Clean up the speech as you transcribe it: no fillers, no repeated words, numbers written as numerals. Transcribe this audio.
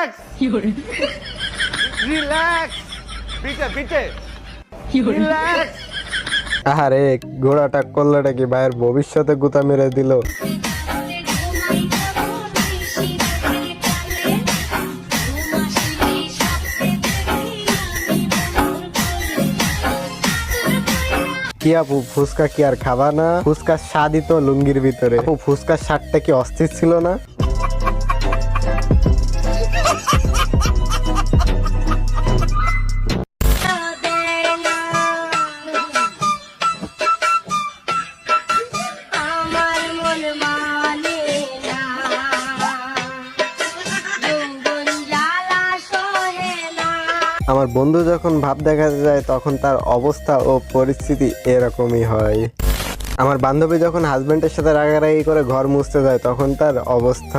Relax relax পিঠে পিঠে relax. আরে ঘোড়াটা করলোটা কি ভাইয়ের ভবিষ্যতে গুতা মেরে দিল। কি আপু ফুচকা কি আর খাবা না? ফুচকার স্বাদই তো লুঙ্গির ভিতরে। আপু ফুচকার স্বাদটা কি অস্থির ছিল না? আমার বন্ধু যখন ভাব দেখাতে যায় তখন তার অবস্থা ও পরিস্থিতি এরকমই হয়। আমার বান্ধবী যখন হাজবেন্ডের সাথে রাগারাগি করে ঘর মুছতে যায় তখন তার অবস্থা